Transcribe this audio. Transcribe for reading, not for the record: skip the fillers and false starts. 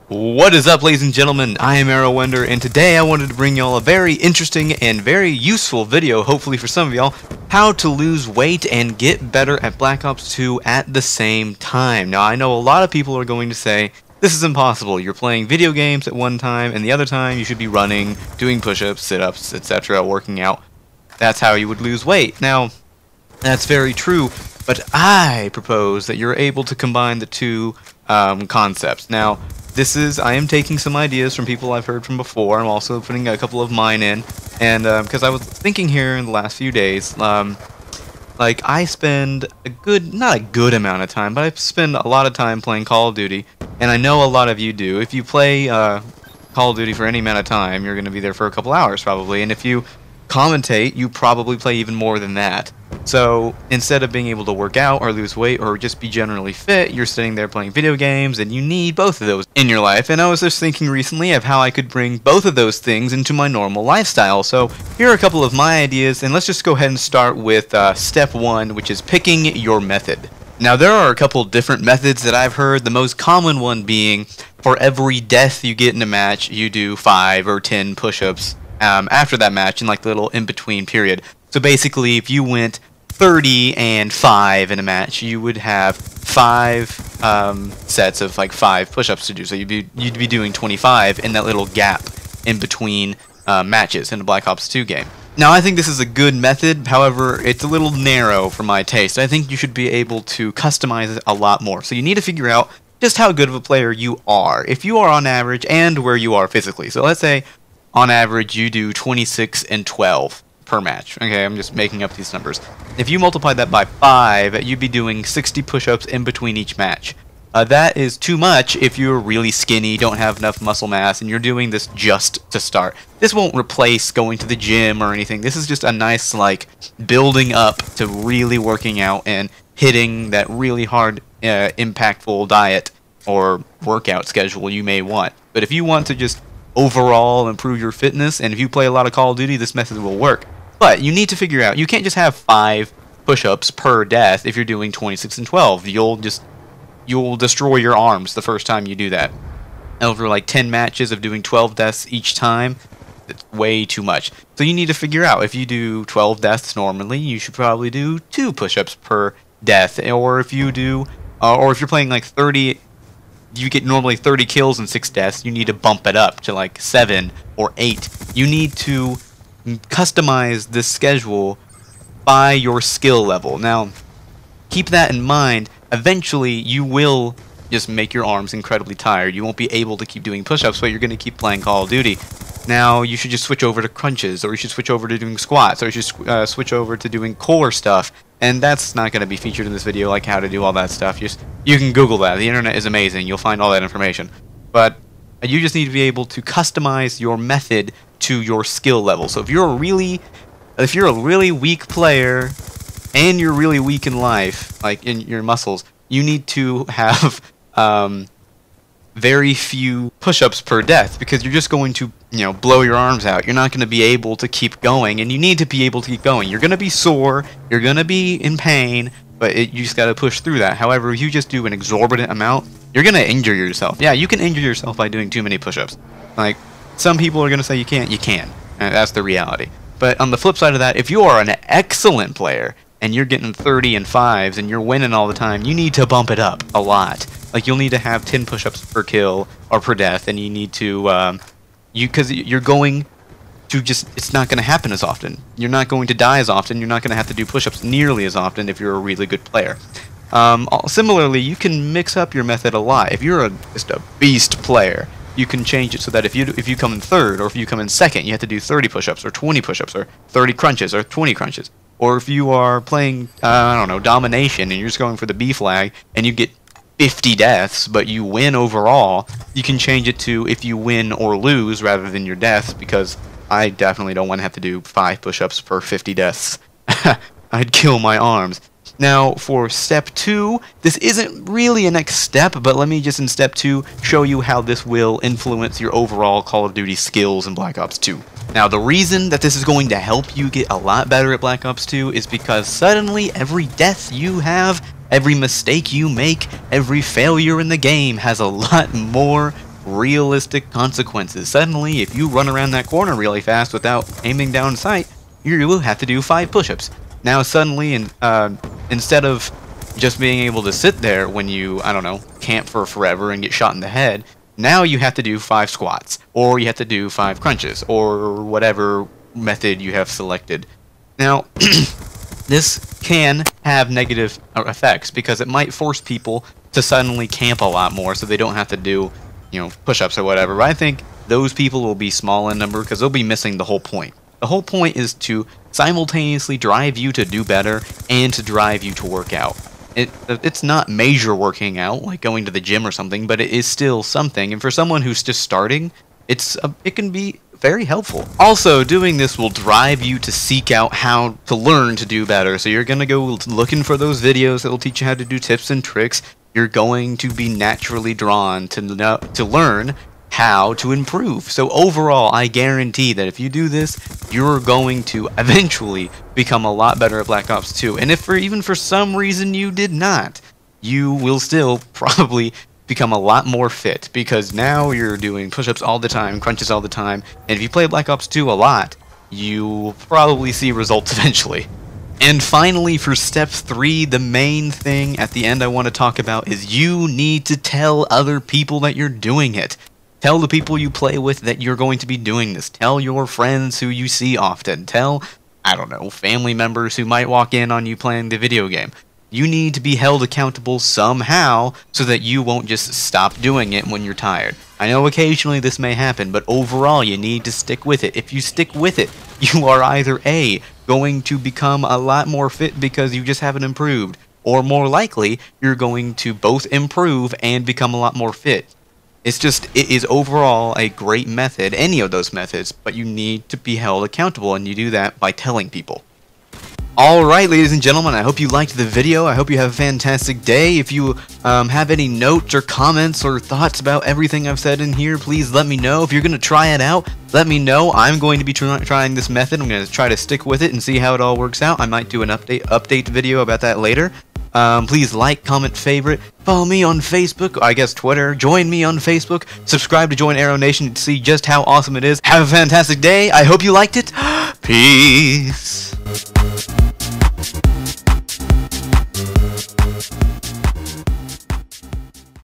What is up, ladies and gentlemen? I am Arrowender, and today I wanted to bring y'all a very interesting and very useful video, hopefully for some of y'all, how to lose weight and get better at Black Ops 2 at the same time. Now, I know a lot of people are going to say, this is impossible. You're playing video games at one time, and the other time you should be running, doing push-ups, sit-ups, etc., working out. That's how you would lose weight. Now, that's very true, but I propose that you're able to combine the two concepts. Now, I am taking some ideas from people I've heard from before. I'm also putting a couple of mine in, and because I was thinking here in the last few days, like I spend not a good amount of time, but I spend a lot of time playing Call of Duty, and I know a lot of you do. If you play Call of Duty for any amount of time, you're going to be there for a couple hours probably, and if you commentate, you probably play even more than that. So instead of being able to work out or lose weight or just be generally fit, you're sitting there playing video games, and you need both of those in your life. And I was just thinking recently of how I could bring both of those things into my normal lifestyle. So here are a couple of my ideas, and let's just go ahead and start with step one, which is picking your method. Now, there are a couple different methods that I've heard, the most common one being for every death you get in a match, you do 5 or 10 push-ups after that match in like the little in-between period. So basically, if you went 30 and 5 in a match, you would have 5 sets of like 5 push-ups to do. So you'd be doing 25 in that little gap in between matches in a Black Ops 2 game. Now, I think this is a good method. However, it's a little narrow for my taste. I think you should be able to customize it a lot more. So you need to figure out just how good of a player you are. If you are on average and where you are physically. So let's say on average you do 26 and 12 per match. Okay, I'm just making up these numbers. If you multiply that by 5, you'd be doing 60 push-ups in between each match. That is too much if you're really skinny, don't have enough muscle mass, and you're doing this just to start. This won't replace going to the gym or anything. This is just a nice, like, building up to really working out and hitting that really hard, impactful diet or workout schedule you may want. But if you want to just overall improve your fitness, and if you play a lot of Call of Duty, this method will work. But you need to figure out, you can't just have 5 push-ups per death if you're doing 26 and 12. You'll destroy your arms the first time you do that. Over like 10 matches of doing 12 deaths each time, it's way too much. So you need to figure out, if you do 12 deaths normally, you should probably do 2 push-ups per death. Or if you do, or if you're playing like 30, you get normally 30 kills and 6 deaths, you need to bump it up to like 7 or 8. You need to customize this schedule by your skill level. Now, keep that in mind. Eventually, you will just make your arms incredibly tired. You won't be able to keep doing push-ups, but you're going to keep playing Call of Duty. Now, you should just switch over to crunches, or you should switch over to doing squats, or you should switch over to doing core stuff. And that's not going to be featured in this video, like how to do all that stuff. You can Google that. The internet is amazing. You'll find all that information. But you just need to be able to customize your method to your skill level. So if you're a really weak player and you're really weak in life, like in your muscles, you need to have very few push-ups per death, because you're just going to, blow your arms out. You're not going to be able to keep going, and you need to be able to keep going. You're going to be sore, you're going to be in pain, but you just got to push through that. However, if you just do an exorbitant amount, you're going to injure yourself. Yeah, you can injure yourself by doing too many push-ups. Like, some people are going to say you can't. You can. And that's the reality. But on the flip side of that, if you are an excellent player, and you're getting 30 and 5s, and you're winning all the time, you need to bump it up a lot. Like, you'll need to have 10 push-ups per kill, or per death, and you need to, because you're going to it's not going to happen as often. You're not going to die as often, you're not going to have to do push-ups nearly as often if you're a really good player. Similarly, you can mix up your method a lot. If you're just a beast player, you can change it so that if you come in third, or if you come in second, you have to do 30 push-ups, or 20 push-ups, or 30 crunches, or 20 crunches. Or if you are playing, I don't know, domination, and you're just going for the B flag, and you get 50 deaths, but you win overall, you can change it to if you win or lose rather than your deaths, because I definitely don't want to have to do 5 push-ups per 50 deaths. I'd kill my arms. Now, for step 2, this isn't really a next step, but let me just in step 2 show you how this will influence your overall Call of Duty skills in Black Ops 2. Now, the reason that this is going to help you get a lot better at Black Ops 2 is because suddenly every death you have, every mistake you make, every failure in the game has a lot more realistic consequences. Suddenly, if you run around that corner really fast without aiming down sight, you will have to do 5 push-ups. Now suddenly, instead of just being able to sit there when you, I don't know, camp for forever and get shot in the head, now you have to do 5 squats, or you have to do 5 crunches, or whatever method you have selected. Now, this can have negative effects because it might force people to suddenly camp a lot more so they don't have to do, you know, push-ups or whatever. But I think those people will be small in number because they'll be missing the whole point. The whole point is to simultaneously drive you to do better and to drive you to work out. It's not major working out, like going to the gym or something, but it is still something. And for someone who's just starting, it can be very helpful. Also, doing this will drive you to seek out how to learn to do better. So you're going to go looking for those videos that will teach you how to do tips and tricks. You're going to be naturally drawn to learn how to improve. So overall, I guarantee that if you do this, you're going to eventually become a lot better at Black Ops 2. And if even for some reason you did not, you will still probably become a lot more fit, because now you're doing push-ups all the time, crunches all the time, and if you play Black Ops 2 a lot, you will probably see results eventually. And finally, for step 3, the main thing at the end I want to talk about is you need to tell other people that you're doing it. Tell the people you play with that you're going to be doing this. Tell your friends who you see often. Tell, I don't know, family members who might walk in on you playing the video game. You need to be held accountable somehow so that you won't just stop doing it when you're tired. I know occasionally this may happen, but overall you need to stick with it. If you stick with it, you are either A, going to become a lot more fit because you just haven't improved, or more likely, you're going to both improve and become a lot more fit. It is overall a great method, any of those methods, but you need to be held accountable, and you do that by telling people. Alright, ladies and gentlemen, I hope you liked the video. I hope you have a fantastic day. If you have any notes or comments or thoughts about everything I've said in here, please let me know. If you're going to try it out, let me know. I'm going to be trying this method. I'm going to try to stick with it and see how it all works out. I might do an update video about that later. Please like, comment, favorite, follow me on Facebook, I guess Twitter, join me on Facebook, subscribe to Join Arrow Nation to see just how awesome it is. Have a fantastic day. I hope you liked it. Peace.